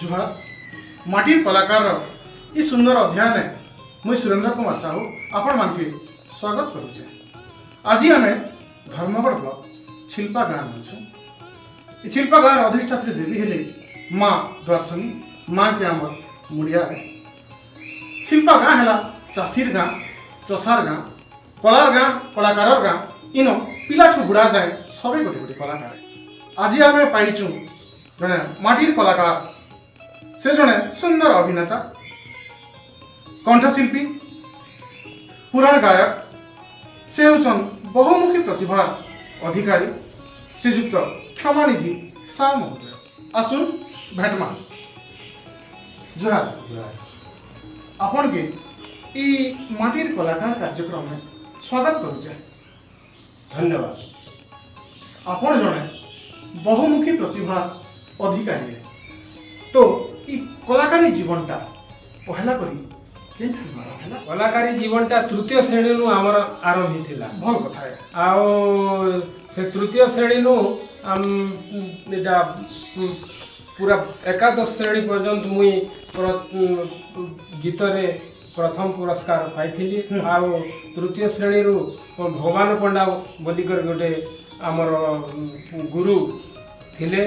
जुहार माटी कलाकार ये सुंदर अध्ययन मुई सुरेंद्र कुमार साहू आपण मान के स्वागत करुचे। आज आम धर्मगढ़ ब्लॉक छिल्पा गाँव अच्छे। छिल्पा गाँव अधिष्ठात्री देवी हेले माँ द्वारसनी माँ के आम मुड़िया। छिल्पा गाँ है चाषीर गाँ, चषार गाँ, कलार गाँ, कलाकार गाँ। इन पिलाठू बुढ़ा जाए सबै गोटे गोटे कलाकार। आज आम पाइचु जड़े माटिर कलाकार, से जड़े सुंदर अभिनेता, कंठशिल्पी, पुराण गायक, से होचन बहुमुखी प्रतिभा अधिकारी श्रीजुक्त क्षमानिधि साहू महोदय। आसुन भेटमा। जुहार आपण के ई माटिर कलाकार कार्यक्रम में स्वागत करुचे। धन्यवाद। आपण जड़े बहुमुखी प्रतिभा अधिकारी है, तो ई कलाकारी जीवनटा पहला करी कलाकारी जीवनटा तृतीय श्रेणी नु आमर आरंभ थिला। भल कथा है। आउ से तृतीय श्रेणी नु एटा पूरा एकादश श्रेणी पर्यंत मुई गीत रे प्रथम पुरस्कार पाइथिली। आउ तृतीय श्रेणी रु भगवान पंडा बोलिकर गोटे आमर गुरु थिले,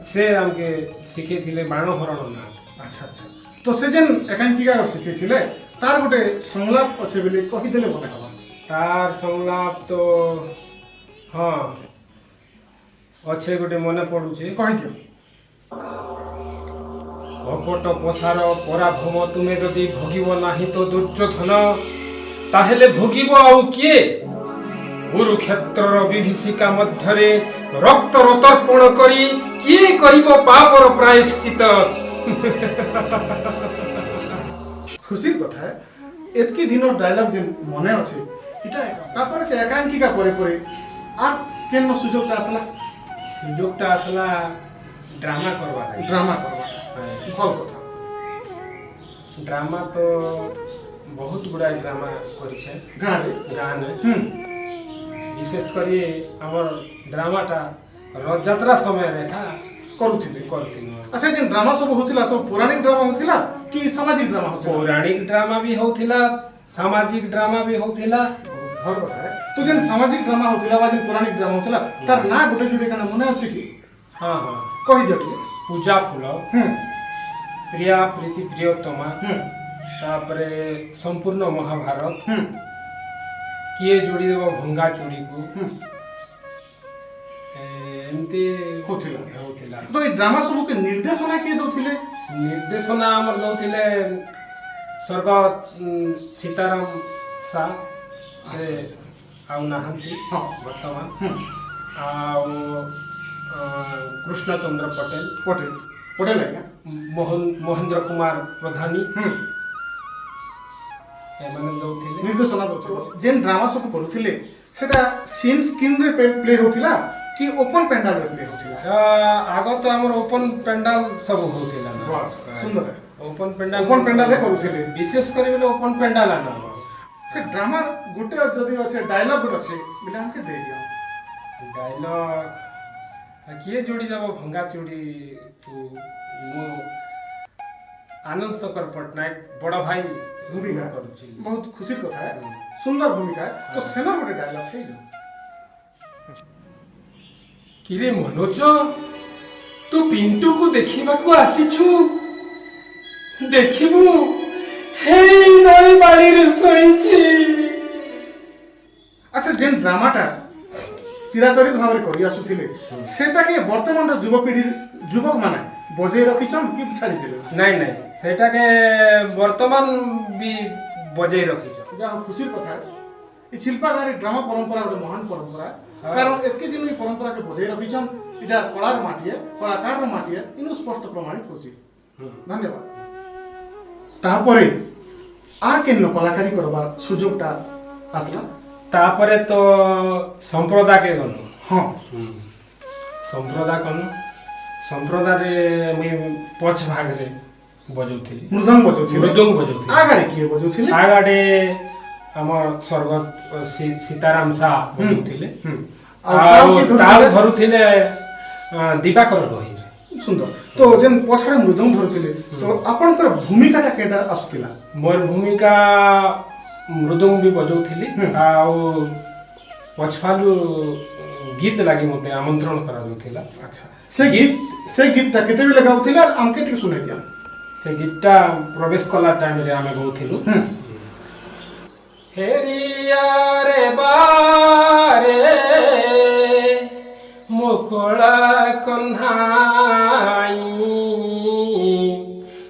से हमके सिखे थिले बाणभरण नाट। अच्छा अच्छा, तो से जेन एकांकिका शिखे थिले तार गोटे संलाप अच्छे बोले कही देले मने हवा। तार संलाप तो हाँ अच्छे गोटे मने पड़ुचे। कहि दियो। कपट पसार पराभव तुमे जदि भोगिब नाही तो दुर्योधन, ताहेले भोगिब आउ किए? कुरुक्षेत्रर विभीषिका मध्यरे रक्त रतर्पण करी किए करिब पापर प्रायश्चित। खुशी कथा है। एतकी दिनो डायलॉग जेन मने अछि इटा तापर से एकांकिका परे परे आ केन सुजोगटा आसला? सुजोगटा आसला ड्रामा करवा। ड्रामा करवा भल कथा। ड्रामा तो बहुत गुड़ा ड्रामा करिछे गाँ ने। विशेष करी हमर ड्रामाटा रथ यात्रा समय रेखा करूथिले। करथिन। अच्छा, जेन ड्रामा सब होथिला सब पौराणिक ड्रामा होथिला कि सामाजिक ड्रामा होथिला? पौराणिक ड्रामा भी होथिला, सामाजिक ड्रामा भी होथिला। भल कथा है। तो जेन सामाजिक ड्रामा होथिला बा जेन पौराणिक ड्रामा होथिला तार ना गोटे जुटे काना मने अछि कि? हाँ हाँ कहि दियो टिके। पूजा फूल, प्रिया प्रीति प्रियोत्तमा, तापरे संपूर्ण महाभारत, किए जोड़ी देव भंगा चूड़ी को एमती होथिला। तो ये ड्रामा सब के निर्देशना किए दउथिले? निर्देशना हमर दउथिले स्वर्गत सीताराम सा से आउ नाहंती वर्तमान। आउ कृष्णचंद्र पटेल है क्या? महेंद्र कुमार प्रधानी एमाने दउथिले निर्देशना दउथिले। जेन ड्रामा सब करूथिले सेटा सीन स्क्रीन रे प्ले होथिला कि ओपन पेंडाल रे प्ले होथिला? आगो तो हमर ओपन पेंडाल सब होथिला ना। वाह सुंदर है। ओपन पेंडाल रे करूथिले। विशेष करी बेले ओपन पेंडाल आना से ड्रामा गुटे जदी अछि डायलॉग गुटे अछि बिना हमके दे दियो। डायलॉग किए जोड़ी देबो भंगा चूड़ी तू मो आनंद शंकर पटनायक बड़ भाई भूमिका करूची। बहुत खुशी कथा है, सुंदर भूमिका है। तो सेना गोटे डायलॉग है किरे मनोज, तू पिंटू को देखिबा को आसीछु? देखिबु हेई नई बाड़ी रे सोईची। अच्छा, जेन ड्रामाटा चिराचरित भाव में करि आसुथिले सेटा के वर्तमान रो युवक माने बजे रखिछन कि छाड़ी दिले? नहीं नहीं, सेटा के वर्तमान भी बजे रखिछ। जा खुशी कथा है। ई छिल्पा गाँव ड्रामा परंपरा गोटे महान परंपरा है। कारण एतके दिन ई परंपरा के बजे रखिछन। इटा कलार माटी है, कलाकार रो माटी है, इनु स्पष्ट प्रमाणित होची। धन्यवाद। तापरे आर केन कलाकारी करबा सुजोगटा आसला? तापरे तो संप्रदा के गनु। हाँ संप्रदा कनु। संप्रदा रे मैं पछ भाग रे बजौथिली। मृदंग बजौथिले? मृदंग बजौथिली। आगाडे किए बजौथिले? आगाडे हमर स्वर्गत सीताराम शाह बजौथिले। ଆଉ ତାଳ ଧରୁଥିଲେ ଦିବାକର ରୋହି। सुंदर तो जेन पछाड़े मृदंग धरुथिले तो आपनकर भूमिकाटा केटा आसुतिला मोर भूमिका मृदंग भी बजाउथिली आउ पछालु गीत लागि मते आमंत्रण करा जाउथिला। अच्छा से गीतटा केते बेले गाउथिला आमके टिक सुनाइ दिया से गीतटा प्रवेश कला टाइम रे आमे गाउथिलु। हेरिया रे बारे मुकुला कन्हाई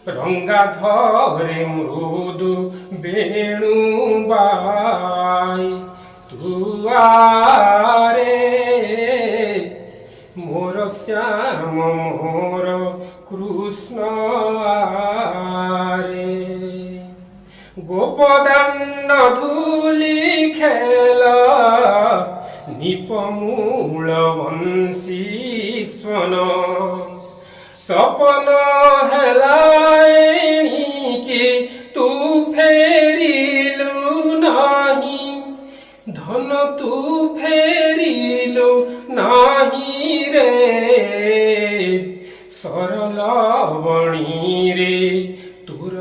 रंगा धरे मृदु बेणु बाई तुआरे मोर श्याम मोर कृष्ण आरे गोपदान धूली खेल निपमूल वंशी स्वन सपन हेलाएणिके तू फेरिलु नाही धन तू फेरिलु नाही रे सरल बणी रे तुर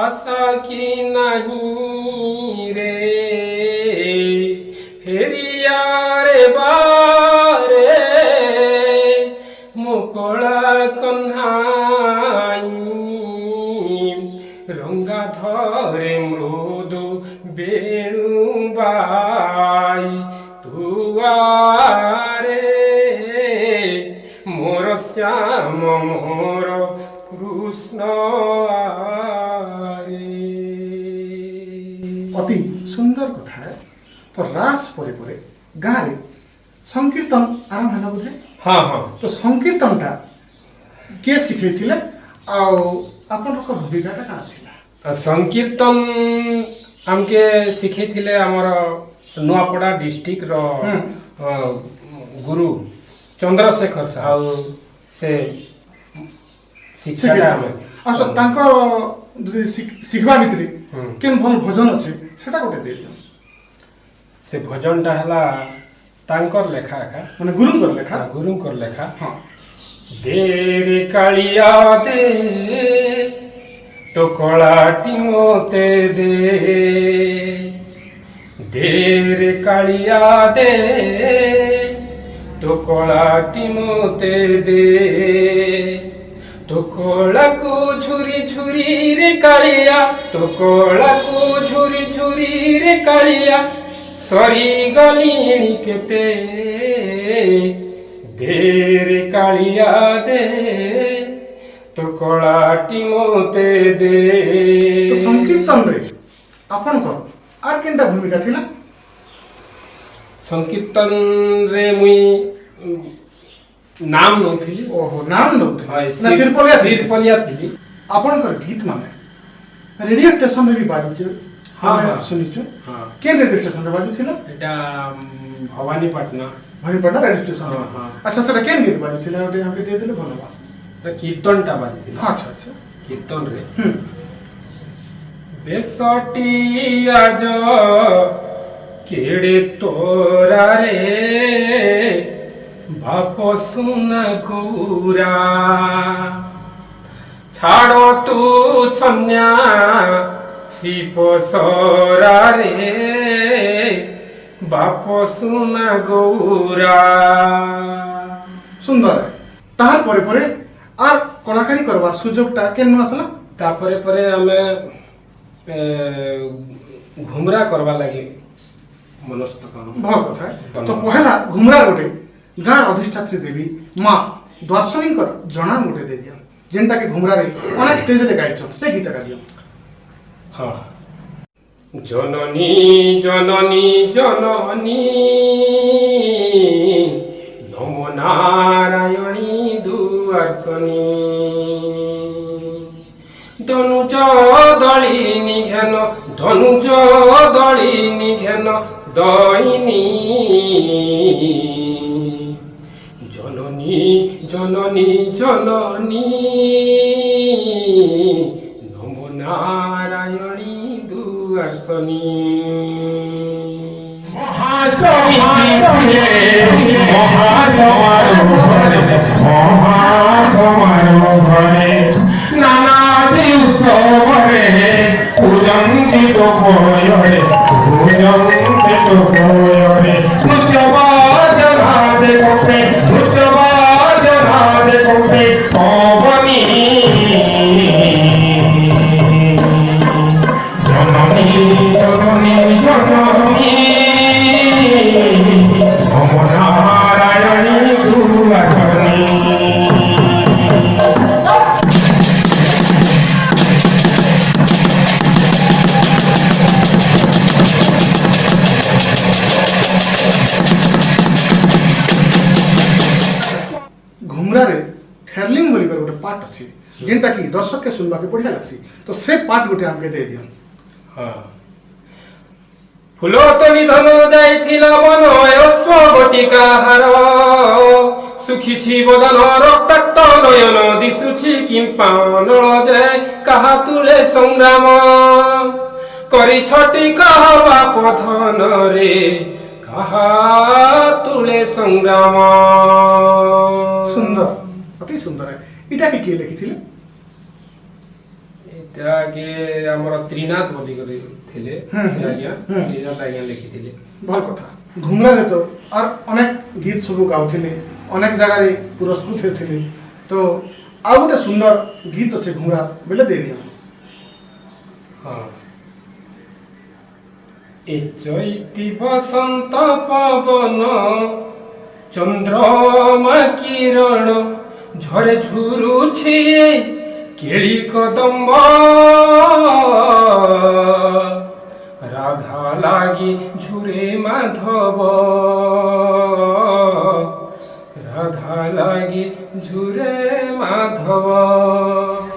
आशा की नहीं रे फेरिया रे बारे मुकुला कन्हाई रंगा धरे मृदु बेणु बाई तुआरे मोर श्याम मोर कृष्ण आरे। अति सुंदर कथा है तो रास परे परे गाँव रे संकीर्तन आरंभ होला बुझे हाँ हाँ तो संकीर्तनटा के शिखैथिले आ आपन भूमिकाटा का थिला संकीर्तन आमके शिखैथिले हमर नुआपड़ा डिस्ट्रिक्ट रो गुरु चंद्रशेखर साहब से शिक्षा अच्छा तांको शिखबा भितरी केन भल भजन अछि सेटा गोटे दे दियो से भजनटा हला तांकर लेखा का माने गुरुंकर लेखा हां देर कालिया दे टोकलाटी मोते दे देर कालिया दे टोकलाटी मोते दे टोकला को छुरी छुरी रे कालिया टोकला को छुरी छुरी रे कालिया सरी गलीणी केते देर कालिया दे टोकलाटी मोते दे। तो संकीर्तन रे आपन को आर केनटा भूमिका थिला संकीर्तन रे मुई नाम नथली ओहो नाम नथली ना सिरपलिया थी आपन को गीत माने रेडियो स्टेशन रे भी बाजी हाँ सुनिछु हाँ केन रेडियो स्टेशन रे बाजू थिला एटा भवानीपटना रेडियो स्टेशन हाँ अच्छा सेटा केन गीत बाजू थिला ओटे हमके दे देले भलो बा कीर्तन टा बाजी थिला अच्छा अच्छा कीर्तन रे बेसटी आज केड़े तोरा रे बाप सुना गौरा छाड़ो तू सन्या शिप सरा रे बाप सुना गौरा सुंदर तार परे परे आर कलाकारी करवा सुजोगटा केन आसला तापरे परे हमें घुमरा करवा लगे मनस्थ भल कथा तो पहला घुमरा गोटे गाँ अधिष्ठात्री देवी माँ दर्शनी जना गोटे दे दिया जेनटा कि घुमरा रे अनेक स्टेज रे गाइछन से गीत गा दियो हाँ जननी जननी जननी नमो नारायणी दुआरसनी धनुज दलिनी घेन धनुज दलिनी घेन दइनी जननी जननी जननी नमो नारायणी दुआरसनी महासमारोह रे मुस्तबाज राधे कोपे मुस्तबाज राधे कोपे पवनी जननी जननी जननी नारायणी दुर्वासनी घुमरा रे थेरलिंग बोली कर गोटे पार्ट अछि जेनटा कि दर्शक के सुनबा के बढ़िया लागसी तो से पार्ट गोटे हमके दे दियो। हां फुलो तो निधन जाइथिल मन अश्व बटिका हार सुखिछि बदन रक्ताक्त नयन दिसुछि किंपान जे कहा तुले संग्राम करि छटी कहवा पथन रे कहा तुले संग्राम। सुंदर अति सुंदर है इटा के किए लिखिथिले एटा के हमर त्रिनाथ बोली करे थिले से आज्ञा त्रिनाथ आज्ञा लिखिथिले भल कथा। घुमरा रे तो और अनेक गीत सब गाउथिले अनेक जगह रे पुरस्कृत हेथिले तो आ गोटे सुंदर गीत अछि घुमरा बेले दे दियो। हां ए चैती बसंत पवन चंद्रमा किरण झरे झुरुछि केळी कदम्ब राधा लागी झुरे माधव राधा लागी झुरे माधव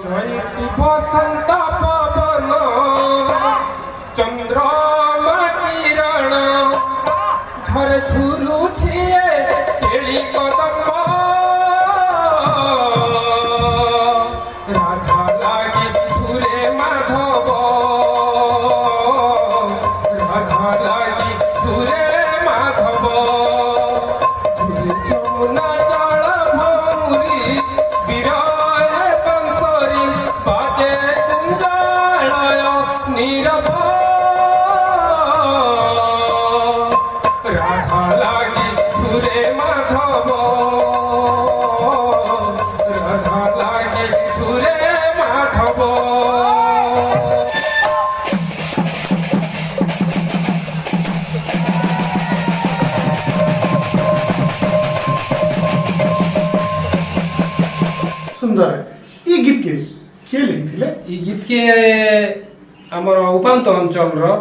चैती बसंत पवन चंद्रमा किरण झरे झुरुछि केळी कदम्ब राधा लागी झुरे माधव राधा लागी झुरे माधव यमुना जल भौरी विरह कंसरी बाजे कुंजालय नीरव राधा लागी झुरे माधव राधा लागी झुरे माधव। सुंदर है ये गीत के किए लिखिथिले ई गीत के हमर उपांत अंचल रो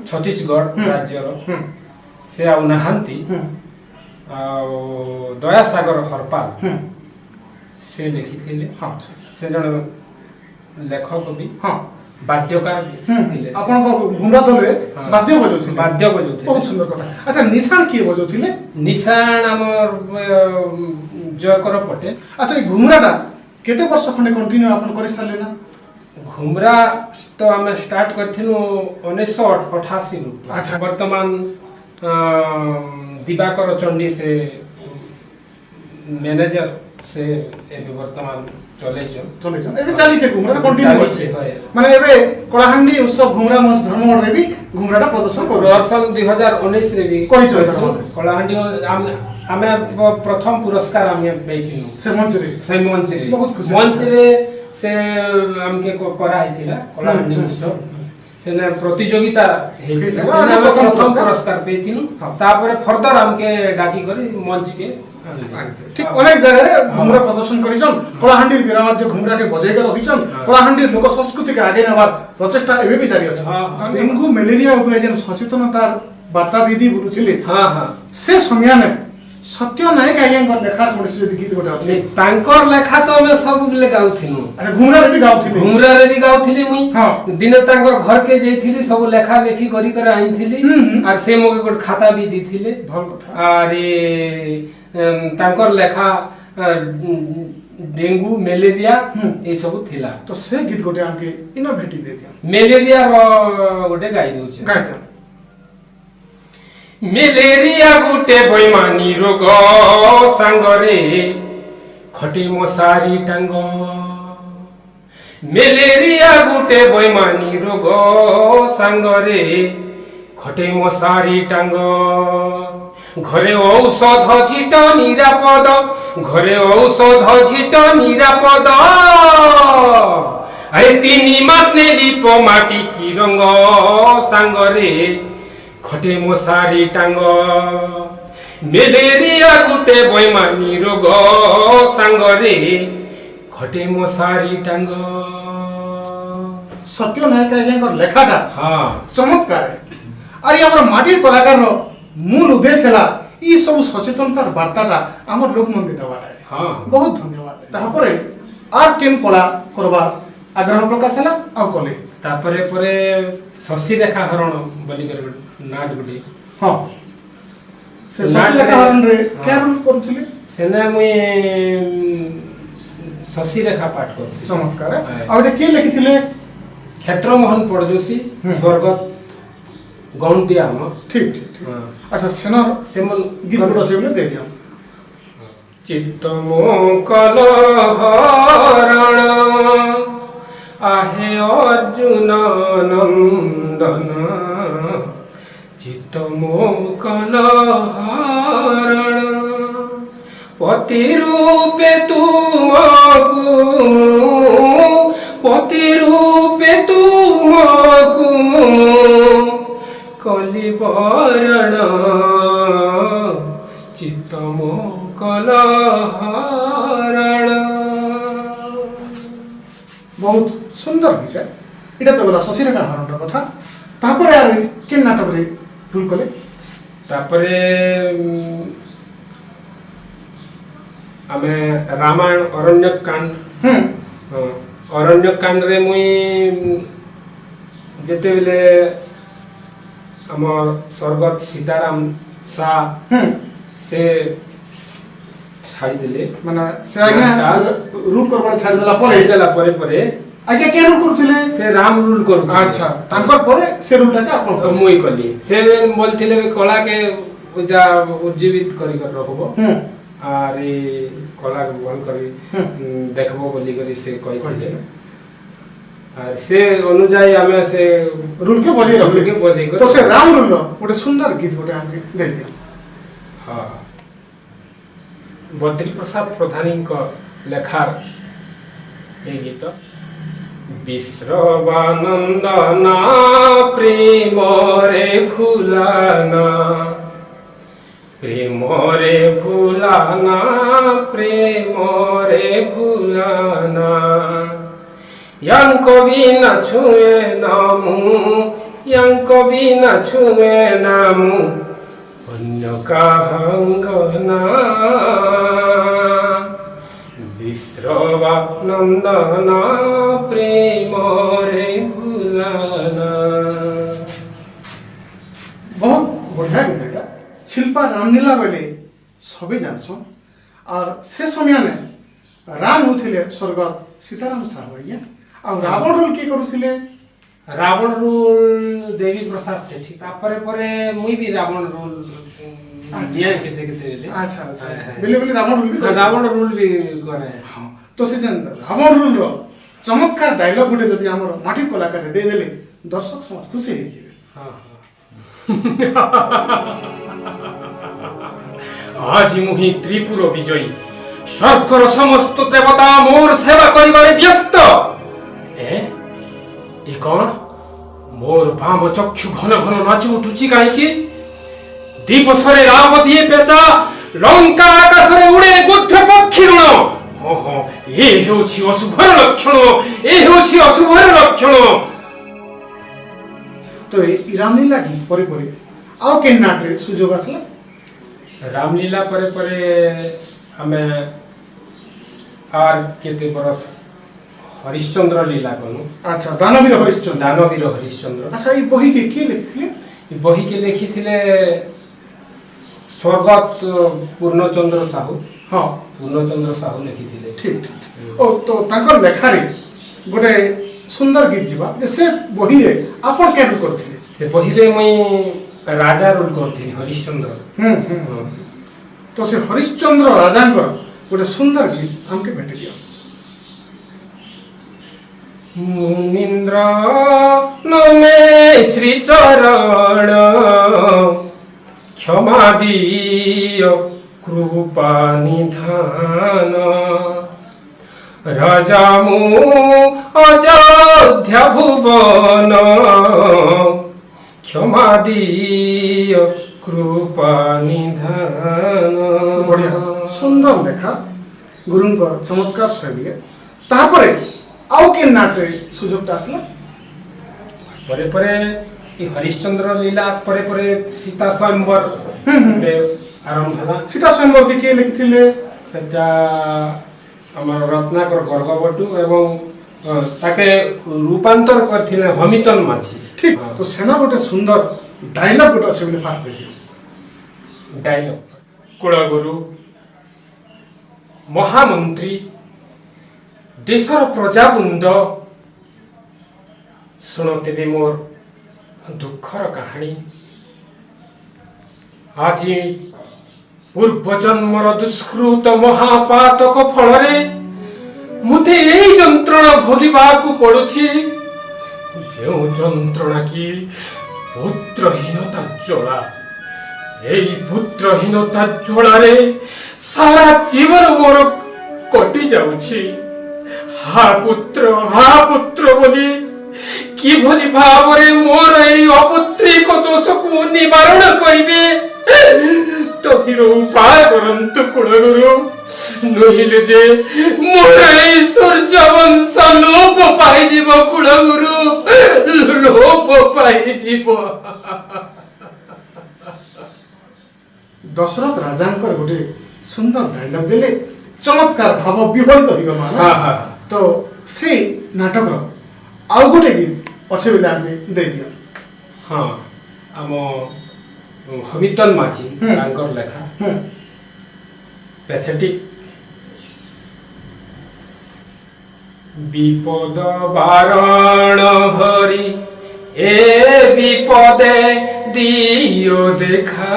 छत्तीसगढ़ राज्य रो से आउ नहांती दया सागर हरपाल से लिखिथिले। हां से जण लेखक भी हां वाद्यकार भी थिले आपन को घुमरा दले वाद्य बजौथिले वाद्य बजौथिले बहुत सुंदर कथा। अच्छा निशान किए बजौथिले निशान हमर जयकर पटेल। अच्छा ये घुमराटा केते वर्ष खंडे कंटिन्यू आपन करि सारले ना घुमरा तो हमें स्टार्ट करथिलु 1988 रु। अच्छा। वर्तमान दिवाकर चंडी से मैनेजर से एबे वर्तमान चले छ चले छ एबे चाली छे घुमरा कंटिन्यू चाली छै छे, होय। माने एबे कलाहांडी उत्सव घुमरा मंच धर्मगढ़ रे भी घुमराटा प्रदर्शन करू वर्षन 2019 रे भी करिछ कलाहांडी हमें प्रथम पुरस्कार हमें बेइथिलु से मंच रे से मंच रे बहुत खुशी मंच रे से हमके करा हिथिला कलाहांडी उत्सव से ने प्रतियोगिता हेतिला से हाँ, हमें प्रथम प्रथम पुरस्कार पेथिलु हाँ। तापर फर्दर हमके डाकी करी मंच के ठीक अनेक जगह रे घुमरा प्रदर्शन करिछन कलाहांडी बिरावाद्य घुमरा के बजाइका रहिछन कलाहांडी लोक संस्कृति के आगे नेबार प्रचेष्टा एबे भी जारी अछि। हाँ। डेंगू मलेरिया उपरे जेन सचेतनता वार्ता दीदी बुलुथिले हां हां से समय ने सत्य नायक आज्ञा लेखा कोनसी जदि गीत गोटे अछि तांकर लेखा तो हमें सब ले गाउथिलु अच्छा घुमरा रे भी गाउथिले घुमरा रे भी गाउथिली मुई हाँ। दिने तांकर घर के जइथिली सब लेखा लेखी करी करे आइथिली और से मोके गोट खाता भी दिथिले भल कथा अरे तांकर लेखा डेंगू मलेरिया ए सब थिला तो से गीत गोटे हमके इनो भेटी दे दिया मलेरिया रो गोटे गाई दउछ गाय दिया मलेरिया गुटे बैमानी रोग सांगरे खटी मशारी टांग मलेरिया गुटे बैमानी रोग सांगरे ଖଟେ ମଶାରୀ ଟାଙ୍ଗ ଘରେ ଔଷଧ ଝିଟ ନିରାପଦ ଘରେ ଔଷଧ ଝିଟ ନିରାପଦ ଆରେ 3 ମାସ ନେଲି ମାଟି କି ରଙ୍ଗ ସାଙ୍ଗରେ ଖଟେ ମଶାରୀ ଟାଙ୍ଗ ମ୍ୟାଲେରିଆ ଗୁଟେ ବୈମାନି ରୋଗ ସାଙ୍ଗରେ ଖଟେ ମଶାରୀ ଟାଙ୍ଗ। ସତ୍ୟ ନାୟକ ଆଜ୍ଞାଙ୍କର ଲେଖାଟା ହଁ ଚମତ୍କାର ଆରେ ଆମର ମାଟି କଳାକାରର ମୂଳ ଉଦ୍ଦେଶ୍ୟ ହେଲା ଇ ସବୁ ସଚେତନତାର ବାର୍ତ୍ତାଟା ଆମର ଲୋକମାନଙ୍କୁ ଦେବାଟା। ହଁ ବହୁତ ଧନ୍ୟବାଦ। ତାପରେ আর কেন কলা করবা আগ্রহ প্রকাশ ହେଲା ଆଉ କଲେ ତାପରେ ପରେ ଶଶିରେଖା ହରଣ ବୋଲିକରି ନାଟ ଗୋଟେ ହଁ ସେ ଶଶିରେଖା ହରଣରେ କେନ୍ ରୋଲ କରୁଥିଲେ ସେନେ ମୁଇଁ ଶଶିରେଖା ପାଠ କରୁଥିଲି। ଚମତ୍କାର ଆଉ এটা কে লিখিଥିଲେ ক্ষেত্রমোহন পরজোশী স্বর্গত গৌন্তিয়া ଆମ ঠিক ঠিক আচ্ছা সেনার সেমন গীত গুলো আছে বলে দেই দিও চিত্ত মোকল হরণ আহে অর্জুন নন্দন চিত্ত মোকল হরণ পতি রূপে তুমকু পতি রূপে তুমকু কলিবরণ চিত্ত মোকল হরণ। বহুত সুন্দর গীত এটা তো গলা শশিরেখা হরণর কথা তারপরে আর কেন নাটকরে রোল কলে তারপরে ଆମେ ରାମାୟଣ ଅରଣ୍ୟକାଣ୍ଡ ଅରଣ୍ୟକାଣ୍ଡରେ ମୁଇଁ ଯେତେବେଳେ ଆମର ସ୍ୱର୍ଗତ ସୀତାରାମ ସା ସେ ଛାଡ଼ିଦେଲେ মানে সে আজ্ঞা রুল করবার ছাড়ি দেলা পরে দেলা ପରେ ପରେ আজ্ঞা কে রুল করছিলে ସେ ରାମ ରୁଲ କରୁଥିଲେ। আচ্ছা তারপর পরে সে রুলটাকে আপন ମୁଇଁ କଲି ସେ ବୋଲିଥିଲେ କଳାକେ ପୂଜା ଉଜ୍ଜୀବିତ କରି ରଖବ আর এই কলা বহন করে দেখব বলি করে সে কইছিলে আর সে অনুযায়ী আমি সে রুলকে বজাই রুলকে বজাই করে তো সে রাম রুল গোটে সুন্দর গীত গোটে আমি দেই দিও হ্যাঁ বদ্রী প্রসাদ প্রধানীଙ୍କ লেখার এই গীত বিশ্রবানন্দনা প্রেমরে ফুলানা প্রেমরে ফুলানা প্রেমরে ফুলানা ইয়াঙ্ক বিনা ছুঁয়ে নামু ইয়াঙ্ক বিনা ছুঁয়ে নামু অন্য কাহাঙ্গনা বিশ্রবানন্দনা প্রেমরে ফুলানা। বহুত बढ़िया गीत এটা শিল্পা রামলীলা বেলে সবে জানছন আর সে সময় নে রাম হউଥିଲେ স্বর্গত সীতারাম সাহু আজ্ঞা আর রাবণ রোল কি করুଥିଲେ রাবণ রোল দেবী প্রসাদ সেঠি তারপরে পরে মুই বি রাবণ রোল জিয়া কেতে কেতে বেলে আচ্ছা আচ্ছা বেলে বেলে রাবণ রোল রাবণ রোল বি করে তো সে যেন রাবণ রোল র চমৎকার ডায়লগ গুটে যদি আমার মাটি কলাকারে দেই দেলে দর্শক সমাজ খুশি হয়ে যাবে। হ্যাঁ আজি মুহি ত্রিপুর বিজয়ী স্বর্গর সমস্ত দেবতা মোর সেবা করিবারে ব্যস্ত এ কোন মোর বাম চক্ষু ঘন ঘন নাচি উঠুছি কাহিকি দিবসরে রাম দিয়ে পেঁচা লঙ্কা আকাশরে উড়ে বুদ্ধ পক্ষী ঋণ এ হেউছি অশুভর লক্ষণ এ হেউছি অশুভর লক্ষণ। তো এই রামলীলা গীত পরে পরে আও কেন নাটরে সুযোগ আসলা রামলীলা পরে পরে আমি আর কেতে বরস হরিশ্চন্দ্র লীলা কনু আচ্ছা দানবীর হরিশ্চন্দ্র দানবীর হরিশ্চন্দ্র আচ্ছা এই বহিকে কে লিখଥିଲେ এই বহিকে লিখিଥିଲେ স্বর্গত পূর্ণচন্দ্র সাহু হ্যাঁ পূর্ণচন্দ্র সাহু লিখিଥିଲେ ঠিক ঠিক ও তো তাঙ্কর লেখারে গোটে সুন্দর গীত যা যে সে বহিরে আপন কেন করଥିଲେ সে বহিরে মুই রাজা রোল করଥିଲି হরিশ্চন্দ্র তো সে হরিশ্চন্দ্র রাজাঙ্কর গোটে সুন্দর গীত আমাকে ভেটে দিও। মুনীন্দ্র नमे श्री चरण क्षमा दिय कृपा निधान राजा मु अयोध्या भुवन क्षमा दिय कृपा निधान। बढ़िया सुंदर लेखा गुरुंकर चमत्कार शैली तापरे आउ के नाटे सुযোগটা আসলো परे परे ई हरिश्चंद्र लीला परे परे सीता स्वयंवर आरंभ होला। सीता स्वयंवर के लिखिथिले सेटा हमर रत्नाकर गर्गवटु एवं ताके रूपांतर करथिले हमितन माझी। ठीक तो सेना गोटे सुंदर डायलॉग गोटे अछि बोले बात देखियो। डायलॉग कुलगुरु महामंत्री देशर प्रजाबृंद शुणते भी मोर दुखर कहानी। आज पूर्व जन्मर दुष्कृत महापातक फलरे मुते एई जंत्रणा भोगिबाकू पड़ुछि जो जंत्रणा की पुत्रहीनता ज्वाला। एई पुत्रहीनता ज्वालारे सारा जीवन मोर कटि जाउछि। हा पुत्र बोली किभली भावरे मोर एई अपुत्रिक दोषकू निवारण करिबे तहिर उपाय करन्तु कुलगुरु। नहिले जे मोर एई सूर्य वंश लोप पाइजिब कुलगुरु, लोप पाइजिब। दशरथ राजांकर गोटे सुंदर डायलॉग देले चमत्कार भाव विहलित हो गमा। तो से नाटक आउ गोटे गीत अच्छे बेले आमे दे दियो। हाँ आम हमितन माझी तांकर लेखा पैथेटिक। विपद बारण हरि ए विपदे दियो देखा।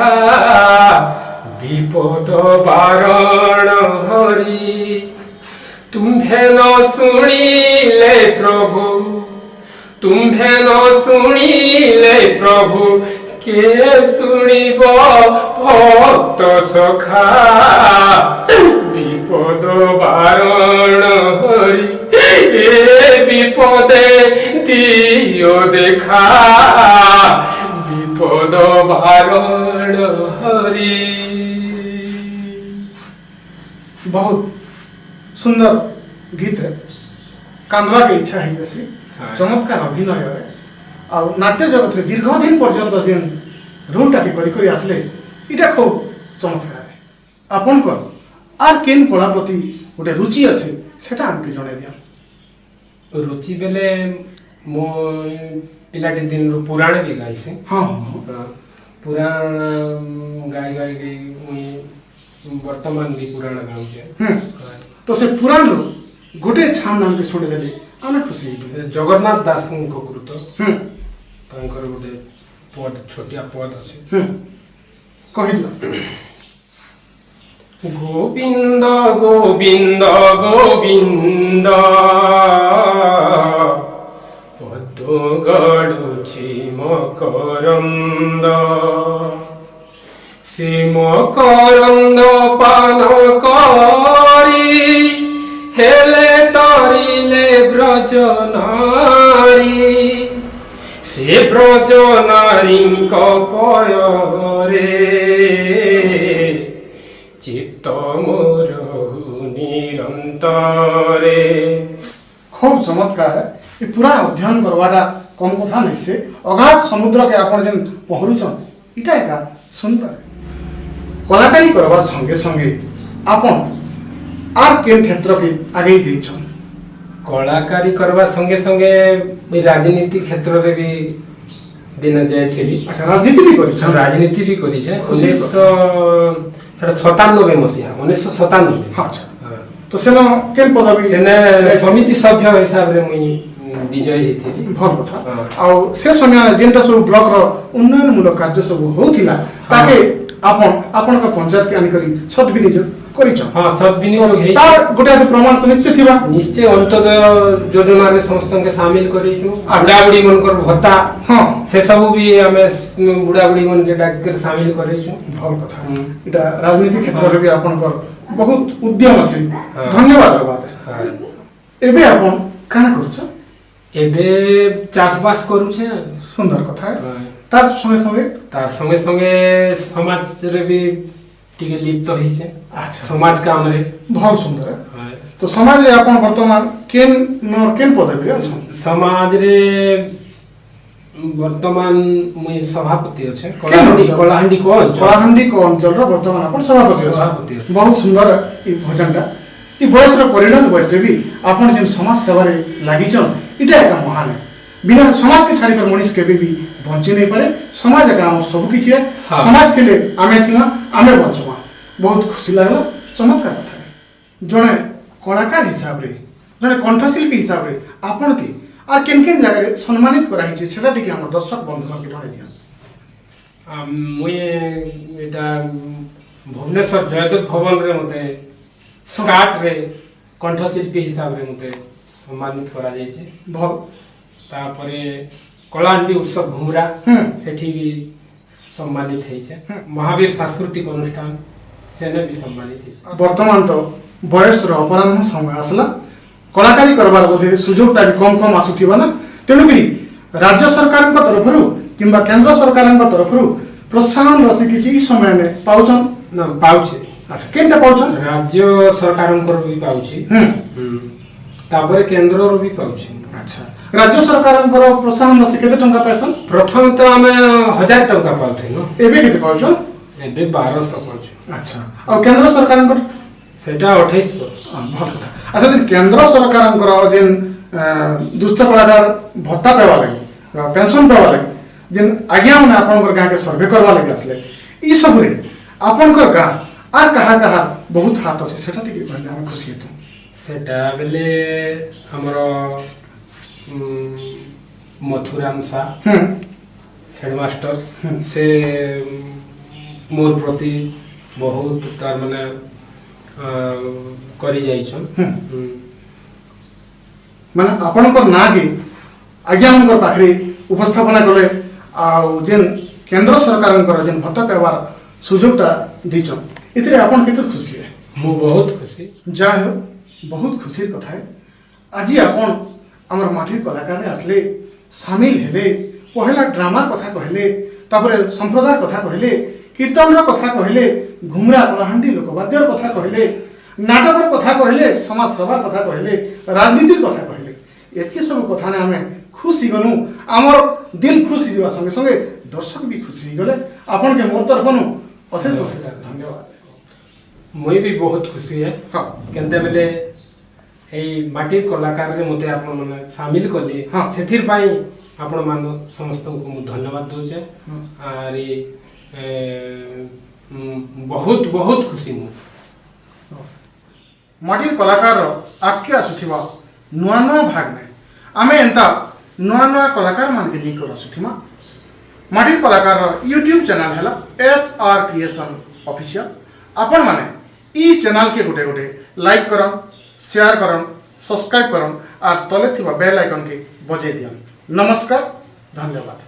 विपद बारण हरि तुम्हें न सुनिले प्रभु, तुम्हें न सुनिले प्रभु के सुनिब भक्त सखा। विपद बारण हरि ए विपदे दियो देखा। विपद बारण हरि। बहुत सुंदर गीत है। कांदवा के इच्छा है जैसी चमत्कार अभिनय है आ नाट्य जगत रे दीर्घ दिन पर्यंत जेन रोल टाके करी करी आसले इटा खूब चमत्कार है। आपन को आर केन कला प्रति गोटे रुचि अछि सेटा हमके जणाइ दिया। रुचि बेले मो पिलाटी दिन रु पुराण भी गाइसे। हां पुराण गाई गाई गई मुई वर्तमान भी पुराण गाउछे। तो से पुराण रो गोटे छान नाम के छोड़ देले आमे खुशी हे। जगन्नाथ दास को गुरु तो तांकर गोटे पद छोटिया पद अछि कहिला। गोविंद गोविंद गोविंद पद गडुछि मकरंद। से मकरंद पान करी हेले तरिले ब्रज नारी। से ब्रज नारीଙ୍କ पୟରେ चित्त मोर निरंतरे। खूब चमत्कार है। ये पूरा अध्ययन करवाटा कम कथा नहीं से अगाध समुद्र के आपण जेन पहरुचन इटा एका सुंदर है। कलाकारी करवा संगे संगे आपण आर केन क्षेत्र के आगे जेछन। कलाकारी करवा संगे संगे राजनीति क्षेत्र रे भी दिन जाइथिली। अच्छा राजनीति भी करी छन। राजनीति भी करी छे 1997 मसिहा 1997। हां अच्छा तो सेना केन पदवी सेने समिति सभ्य हिसाब रे मुई विजय हेथिली। भल कथा आ से समय जेंटा सब ब्लॉक रो उन्नयन मूलक कार्य सब होथिला ताके आपण का पंचायत के आनी करी छत भी निज କରିଛ हाँ सद्विनियोग है तार गोटे आदि प्रमाण तो निश्चय थिबा निश्चय अंत्योदय योजना रे समस्त के शामिल करिछु अच्छा। बुढ़ा बुढ़ी मनकर भत्ता हाँ से सब भी हमें बुढ़ा बुढ़ी मन के डाक कर शामिल करिछु भल कथा हम्म। एटा राजनीति क्षेत्र रे भी आपनकर बहुत उद्यम अछि हाँ। धन्यवाद रे बात हाँ एबे आपण काना करूछ एबे चाषबास करूछे सुंदर कथा है हाँ। तार संगे संगे तार संगे संगे समाज रे भी टिके लिप्त होइछे अच्छा समाज काम रे भल सुंदर है हाँ। तो समाज रे आपण वर्तमान केन पदवी रे अछन समाज रे वर्तमान मुई सभापति अच्छे कलाहांडी को अंचल कलाहांडी को अंचल रो वर्तमान आपण सभापति सभापति अछन बहुत सुंदर ई भोजनटा ई बयस रो परिणत बयस रे भी आपण जेन समाज सेवा रे लागिछन इटा एक महान है बिना समाज के छाड़ी कर मनीष केबे भी बंची नहीं पारे समाज का हम सब किछि है हाँ। समाज थिले आमे थिना आमे बंचमा बहुत खुशी लागला चमत्कार कथा है जने कलाकार हिसाब रे जने कंठशिल्पी हिसाब रे आपण के आर केन केन जगह रे सम्मानित कराई छै सेटा टिके हमर दर्शक बंधु के जणाई दिया मुई एटा भुवनेश्वर जयदेव भवन रे मते स्काट रे कंठशिल्पी हिसाब रे मते सम्मानित करा जाय छै भल तापरे कलाहांडी उत्सव घुमरा सेठी भी सम्मानित है छै महावीर सांस्कृतिक अनुष्ठान सेने भी सम्मानित है वर्तमान तो बयस रो अपराह्न समय आसला कलाकारी करबार बोधे सुजोगटा भी कम आसुथिबा ना तेणुकरी राज्य सरकार तरफरु किंबा केंद्र सरकार तरफरु प्रोत्साहन राशि किछि ई समय में पाउछन ना पाउछे अच्छा केनटा पाउछन राज्य सरकार भी पाउछी तापरे केंद्र रो भी पाउछी अच्छा राज्य सरकार प्रोत्साहन राशि केते टंका पैसन प्रथम तो आमे 1000 टंका पाउथे न एबे केते पाउछन एबे 1200 पाउछी अच्छा और केंद्र सरकार सेटा 2800 भल कथा अच्छा दिन केंद्र सरकार जेन दुष्ट कलाकार भत्ता पावा लगी पेंशन पावा लगी जेन आज्ञा माने आपनकर गां के सर्वे करवा लगी आसले ई सब रे आपनकर गां आर कहा बहुत हाथ अछि सेटा टिके कहले हम खुशी हेतु सेटा बेले हमरो मथुराम सा हेडमास्टर से मोर प्रति बहुत तार माने करी जाइछन माने आपनकर ना के आज्ञा मनकर पाखरे उपस्थापना कले आ जेन केंद्र सरकार जेन भत्ता पाइबार सुजोगटा दीचन इतरे आपन केते खुशी है मु बहुत खुशी जाय हो बहुत खुशी कथा है आज आपन हमर माटी कलाकार आसले शामिल हेले पहला ड्रामा कथा कहले तापरे संप्रदाय कथा कहले कीर्तन कथा कहले घुमरा कलाहांडी लोकवाद्यर कथा कहले नाटक कथा कहले समाज सेवा कथा कहले राजनीति कथा कहले एतके सब कथा ने हमें खुशी गनु हमर दिल खुशी दिवा संगे संगे दर्शक भी खुशी गले आपन के मोर तरफनु अशेष अशेष धन्यवाद मुई भी बहुत खुशी है हां केनते बेले এই মাটির কলাকারে মতে আপন মানে শামিল কলে হ্যাঁ সেথির পাই আপন মান সমস্তଙ୍କୁ মু ধন্যবাদ দউছে আর बहुत बहुत खुशी मु माटिर कलाकार आके आसुथिबा नुआ नुआ भाग में आमे एंता नुआ नुआ कलाकार मान के नहीं कर आसुथिमा माटिर कलाकार यूट्यूब चैनल हैला SR क्रिएशन ऑफिशियल अपन माने ई चैनल के गोटे गोटे लाइक करन शेयर करन सब्सक्राइब करन और तले थिबा बेल आइकन के बजे दियन नमस्कार धन्यवाद।